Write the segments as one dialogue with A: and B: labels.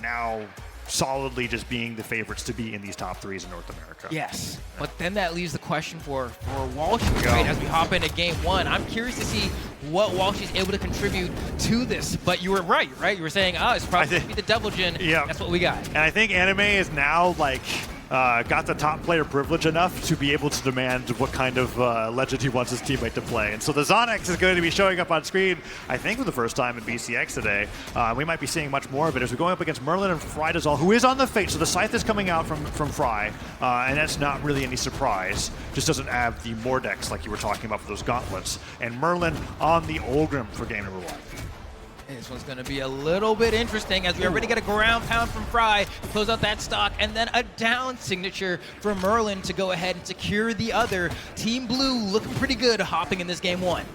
A: now solidly just being the favorites to be in these top threes in North America.
B: Yes, but then that leaves the question for Walshy, right, as we hop into game one. I'm curious to see what Walshy's able to contribute to this, but you were right? You were saying, oh, it's probably going to be the Devil Jin.
A: Yeah.
B: That's what we got.
A: And I think Anime is now, like, got the top player privilege enough to be able to demand what kind of legend he wants his teammate to play. And so the Zonix is going to be showing up on screen, I think, for the first time in BCX today. We might be seeing much more of it as we're going up against Merlin and FryDasOle, who is on the Fate. So the Scythe is coming out from Fry, and that's not really any surprise. Just doesn't have the Mordex like you were talking about for those gauntlets. And Merlin on the Ulgrim for game number one.
B: This one's going to be a little bit interesting as we already get a ground pound from Fry to close out that stock, and then a down signature from Merlin to go ahead and secure the other. Team Blue looking pretty good hopping in this game one.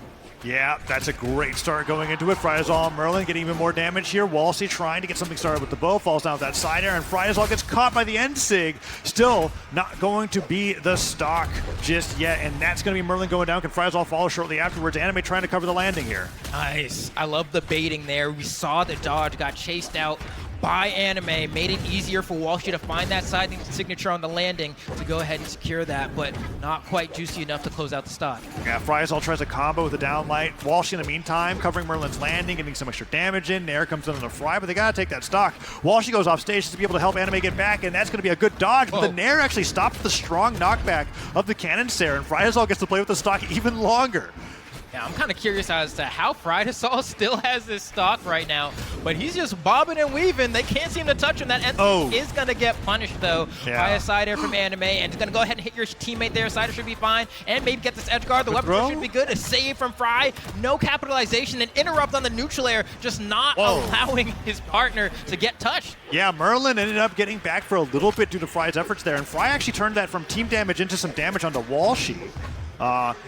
A: Yeah, that's a great start going into it. FryDasOle and Merlin getting even more damage here. Walshy trying to get something started with the bow, falls down with that side air, and FryDasOle gets caught by the end sig. Still not going to be the stock just yet, and that's going to be Merlin going down. Can FryDasOle follow shortly afterwards? Anime trying to cover the landing here.
B: Nice. I love the baiting there. We saw the dodge got chased out by Anime, made it easier for Walshy to find that side signature on the landing to go ahead and secure that, but not quite juicy enough to close out the stock.
A: Yeah, FryDasOle tries a combo with a downlight. Walshy in the meantime covering Merlin's landing, getting some extra damage in. Nair comes in on the Fry, but they gotta take that stock. Walshy goes off stage to be able to help Anime get back, and that's gonna be a good dodge, but the Nair actually stops the strong knockback of the Cannon Stare, and FryDasOle gets to play with the stock even longer.
B: Yeah, I'm kind of curious as to how FryDasOle still has this stock right now, but he's just bobbing and weaving. They can't seem to touch him. That end is going to get punished, though, by a side air from Anime, and it's going to go ahead and hit your teammate there. Side air should be fine, and maybe get this edge guard. The weapon throw should be good. A save from Fry. No capitalization, and interrupt on the neutral air, just not allowing his partner to get touched.
A: Yeah, Merlin ended up getting back for a little bit due to Fry's efforts there, and Fry actually turned that from team damage into some damage onto Walshy.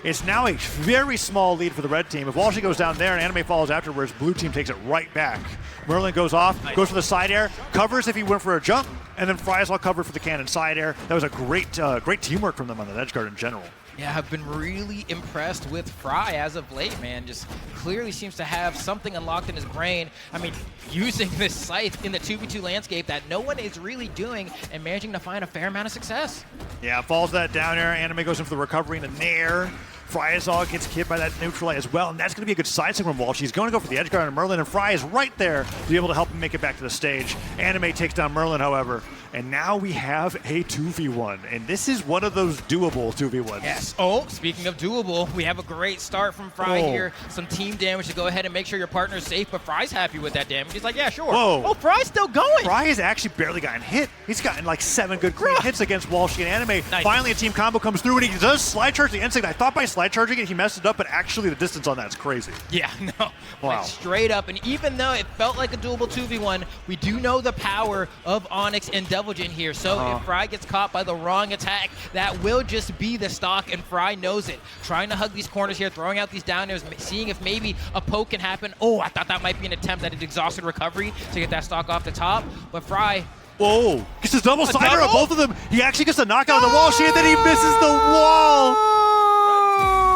A: It's now a very small lead for the red team. If Walshy goes down there and Anime follows afterwards, blue team takes it right back. Merlin goes off, goes for the side air, covers if he went for a jump, and then FryDasOle covered for the cannon side air. That was a great teamwork from them on the edge guard in general.
B: Yeah, I've been really impressed with Fry as of late, man. Just clearly seems to have something unlocked in his brain. I mean, using this scythe in the 2v2 landscape that no one is really doing and managing to find a fair amount of success. Yeah,
A: falls that down air. Anime goes in for the recovery and a nair. FryDasOle gets hit by that neutral as well, and that's going to be a good side swing from Walshy. He's going to go for the edge guard on Merlin, and Fry is right there to be able to help him make it back to the stage. Anime takes down Merlin, however, and now we have a 2v1, and this is one of those doable 2v1s.
B: Yes. Oh, speaking of doable, we have a great start from Fry here. Some team damage to go ahead and make sure your partner's safe, but Fry's happy with that damage. He's like, yeah, sure. Oh, Fry's still going.
A: Fry has actually barely gotten hit. He's gotten like 7 good clean hits against Walshy and Anime. Nice. Finally, a team combo comes through, and he does slide charge the instinct. I thought by slide charging it, he messed it up, but actually the distance on that's crazy.
B: Yeah, no. Wow. Like straight up, and even though it felt like a doable 2v1, we do know the power of Onyx and Devil Jin here. So if Fry gets caught by the wrong attack, that will just be the stock, and Fry knows it. Trying to hug these corners here, throwing out these down airs, seeing if maybe a poke can happen. Oh, I thought that might be an attempt at an exhausted recovery to get that stock off the top, but Fry...
A: Whoa, gets his double sider on both of them. He actually gets a knockout on the Walshy, and then he misses the wall.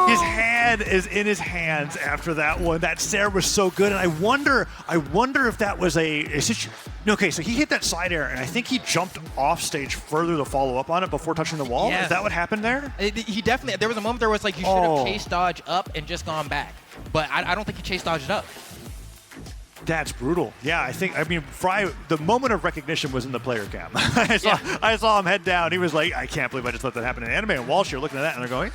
A: His hand is in his hands after that one. That stare was so good, and I wonder if that was okay, so he hit that side air, and I think he jumped off stage further to follow up on it before touching the wall. Yes. Is that what happened there?
B: He definitely, there was a moment there was like, you should have chase dodge up and just gone back. But I don't think he chase dodged up.
A: That's brutal. Yeah, I mean, Fry, the moment of recognition was in the player cam. I saw him head down. He was like, I can't believe I just let that happen in Anime. And Walshy are looking at that and they're going,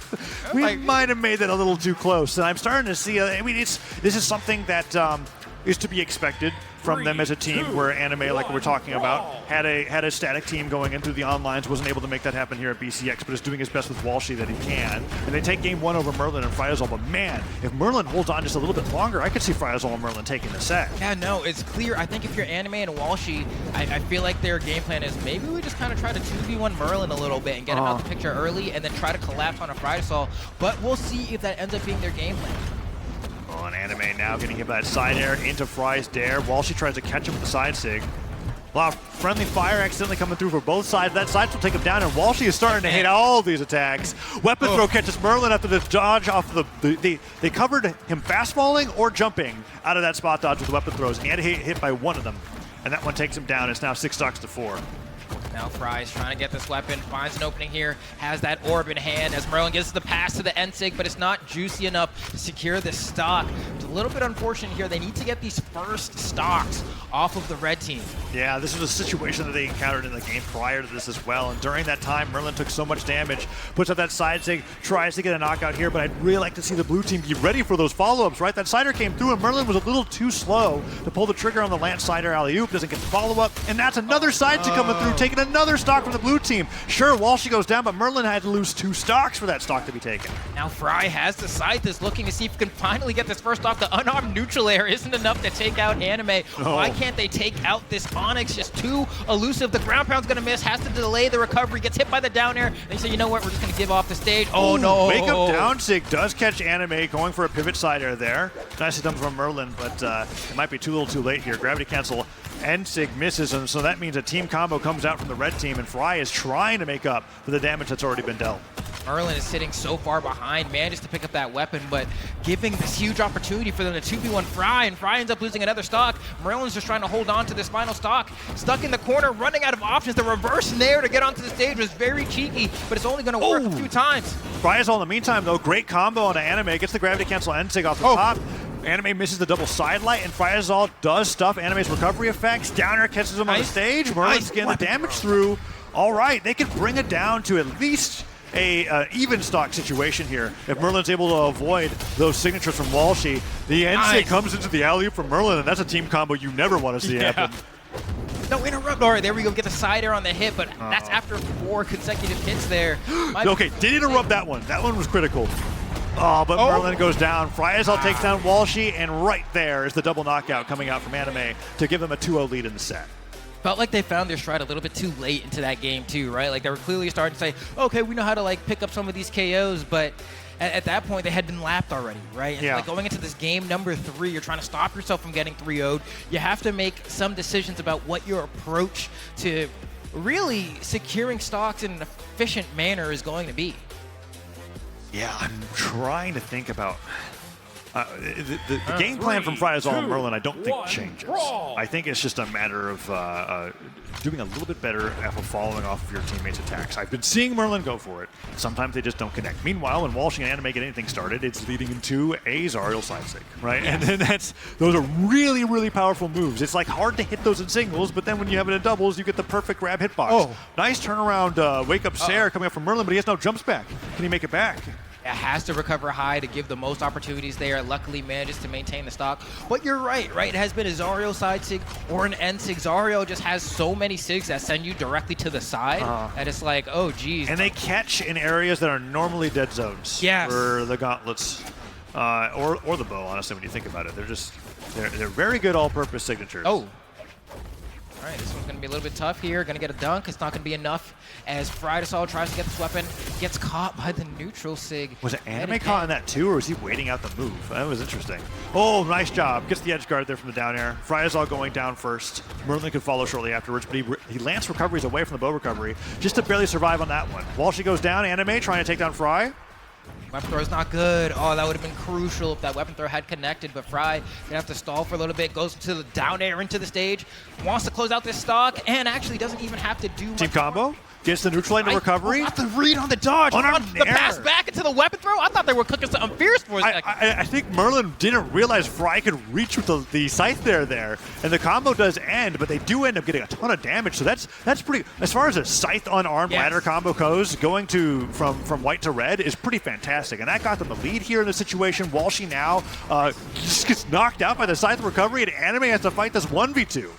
A: we might have made that a little too close. And I'm starting to see, I mean, this is something that is to be expected from them as a team, where Anime, like we're talking about, had a static team going in through the onlines, wasn't able to make that happen here at BCX, but is doing his best with Walshy that he can. And they take game one over Merlin and FryDasOle, but man, if Merlin holds on just a little bit longer, I could see FryDasOle and Merlin taking the set.
B: Yeah, no, it's clear. I think if you're Anime and Walshy, I feel like their game plan is maybe we just kind of try to 2v1 Merlin a little bit and get him out the picture early and then try to collapse on a FryDasOle, but we'll see if that ends up being their game plan.
A: On Anime now getting hit by that side air into Fry's dare. Walshy tries to catch him with the side sig. A lot of friendly fire accidentally coming through for both sides. That side will take him down, and Walshy is starting to hit all these attacks. Weapon throw catches Merlin after the dodge off they covered him fast falling or jumping out of that spot dodge with the weapon throws, and he had to hit by one of them. and that one takes him down. It's now 6 stocks to 4.
B: Now Fry is trying to get this weapon, finds an opening here, has that orb in hand as Merlin gives the pass to the Ensig, but it's not juicy enough to secure this stock. It's a little bit unfortunate here. They need to get these first stocks off of the red team.
A: Yeah, this was a situation that they encountered in the game prior to this as well, and during that time, Merlin took so much damage, puts up that side sig, tries to get a knockout here, but I'd really like to see the blue team be ready for those follow-ups, right? That sider came through, and Merlin was a little too slow to pull the trigger on the Lance sider alley-oop, doesn't get the follow-up, and that's another side sig coming through, taking another stock from the blue team. Sure, Walshy goes down, but Merlin had to lose 2 stocks for that stock to be taken.
B: Now Fry has the scythe, is looking to see if he can finally get this first stock. The unarmed neutral air isn't enough to take out Anime. Why can't they take out this Onyx? Just too elusive. The ground pound's gonna miss, has to delay the recovery, gets hit by the down air. They say, you know what, we're just gonna give off the stage. Oh no!
A: Wake up down sig does catch Anime, going for a pivot side air there. Nicely done from Merlin, but it might be too little too late here. Gravity cancel. Ensig misses him, so that means a team combo comes out from the red team, and Fry is trying to make up for the damage that's already been dealt.
B: Merlin is sitting so far behind, manages to pick up that weapon, but giving this huge opportunity for them to 2v1 Fry, and Fry ends up losing another stock. Merlin's just trying to hold on to this final stock. Stuck in the corner, running out of options. The reverse nair to get onto the stage was very cheeky, but it's only going to work a few times.
A: FryDasOle in the meantime, though, great combo on Anime, gets the gravity cancel Ensig off the top. Anime misses the double side light, and FryDasOle does stuff Anime's recovery effects. Downer catches him on the stage. Merlin's getting the damage through. All right, they can bring it down to at least a even stock situation here. If Merlin's able to avoid those signatures from Walshy, the Ensig comes into the alley-oop from Merlin, and that's a team combo you never want to see happen.
B: No, interrupt. All right, there we go. Get the side air on the hit, but that's after 4 consecutive hits there.
A: Okay, did interrupt that one. That one was critical. Oh, but Merlin goes down. FryDasOle takes down Walshy, and right there is the double knockout coming out from Anime to give them a 2-0 lead in the set.
B: Felt like they found their stride a little bit too late into that game too, right? Like they were clearly starting to say, okay, we know how to like pick up some of these KOs, but at that point they had been lapped already, right? And like going into this game number 3, you're trying to stop yourself from getting 3-0'd. You have to make some decisions about what your approach to really securing stocks in an efficient manner is going to be.
A: Yeah, I'm trying to think about the game plan from FryDasOle and Merlin. I don't think changes. I think it's just a matter of doing a little bit better after following off of your teammates' attacks. I've been seeing Merlin go for it. Sometimes they just don't connect. Meanwhile, when Walshy and Anime get anything started, it's leading into a Zariel side sig, right? And then those are really, really powerful moves. It's like hard to hit those in singles, but then when you have it in doubles, you get the perfect grab hitbox. Nice turnaround wake up Sair coming up from Merlin, but he has no jumps back. Can he make it back?
B: It has to recover high to give the most opportunities there. Luckily manages to maintain the stock. But you're right? It has been a Zariel side sig or an N-sig. Zariel just has so many sigs that send you directly to the side that it's like, oh, geez.
A: And they catch in areas that are normally dead zones for the gauntlets or the bow, honestly, when you think about it. They're very good all-purpose signatures.
B: All right, this one's going to be a little bit tough here. Going to get a dunk. It's not going to be enough as FryDasOle tries to get this weapon. Gets caught by the neutral sig.
A: Was it Anime caught in that too, or was he waiting out the move? That was interesting. Oh, nice job. Gets the edge guard there from the down air. FryDasOle going down first. Merlin could follow shortly afterwards, but he lance recoveries away from the bow recovery just to barely survive on that one. Walshy goes down. Anime trying to take down Fry.
B: Weapon throw is not good. Oh, that would have been crucial if that weapon throw had connected, but Fry gonna have to stall for a little bit, goes to the down air into the stage, wants to close out this stock, and actually doesn't even have to do much.
A: Team combo? Gets the neutral into recovery.
B: Not the read on the dodge. On the pass back into the weapon throw. I thought they were cooking something fierce for a second.
A: I think Merlin didn't realize Fry could reach with the scythe there. And the combo does end, but they do end up getting a ton of damage. So that's pretty, as far as a scythe unarmed ladder combo goes, going from white to red is pretty fantastic. And that got them the lead here in the situation. Walshy now just gets knocked out by the scythe recovery, and Anime has to fight this 1v2.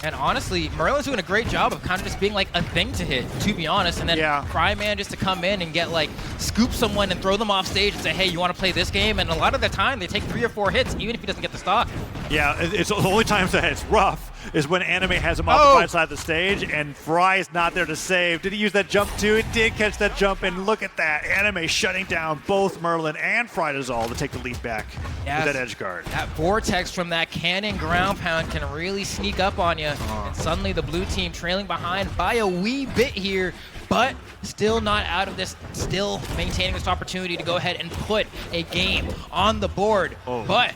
B: And honestly, Merlin's doing a great job of kind of just being like a thing to hit, to be honest. And then Fry manages to come in and get like, scoop someone and throw them off stage and say, hey, you want to play this game? And a lot of the time, they take 3 or 4 hits, even if he doesn't get the stock.
A: Yeah, it's the only times that it's rough is when Anime has him off the right side of the stage and Fry's not there to save. Did he use that jump too? It did catch that jump, and look at that. Anime shutting down both Merlin and FryDasOle to take the lead back with that edge guard.
B: That vortex from that cannon ground pound can really sneak up on you. And suddenly the blue team trailing behind by a wee bit here, but still not out of this, still maintaining this opportunity to go ahead and put a game on the board. But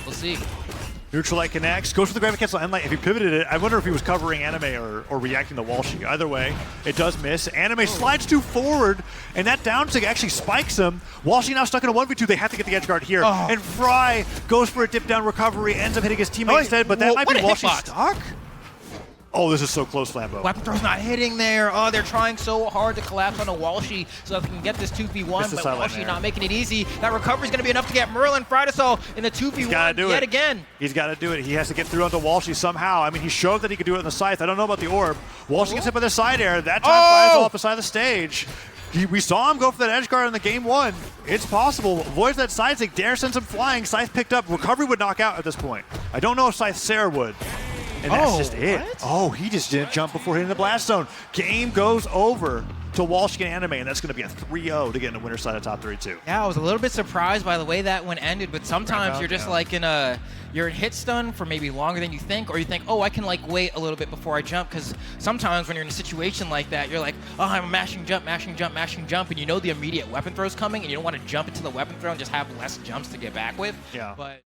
B: we'll see.
A: Neutral light connects, goes for the gravity cancel end light. If he pivoted it, I wonder if he was covering Anime or reacting to Walshy. Either way, it does miss. Anime slides too forward, and that down stick actually spikes him. Walshy now stuck in a 1v2. They have to get the edge guard here. And Fry goes for a dip down recovery, ends up hitting his teammate instead, but that might be Walshy's stock. Oh, this is so close, Lambo.
B: Weapon throw's not hitting there. Oh, they're trying so hard to collapse on a Walshy so that they can get this 2v1, but Walshy not making it easy. That recovery's going to be enough to get Merlin FryDasOle in the 2v1 yet again.
A: He's got to do it. He has to get through onto Walshy somehow. I mean, he showed that he could do it in the scythe. I don't know about the orb. Walshy gets hit by the side air. That time FryDasOle off the side of the stage. We saw him go for that edge guard in the game 1. It's possible. Avoids that side stick. Dare sends him flying. Scythe picked up. Recovery would knock out at this point. I don't know if Scythe Sarah would. And that's just it.
B: What?
A: Oh, he just didn't jump before hitting the blast zone. Game goes over to Walshy and Anime, and that's going to be a 3-0 to get in the winner's side of top 32.
B: Yeah, I was a little bit surprised by the way that one ended, but sometimes you're just like you're in hit stun for maybe longer than you think, or you think, oh, I can like wait a little bit before I jump, because sometimes when you're in a situation like that, you're like, oh, I'm mashing jump, and you know the immediate weapon throw's coming, and you don't want to jump into the weapon throw and just have less jumps to get back with.
A: Yeah.
B: But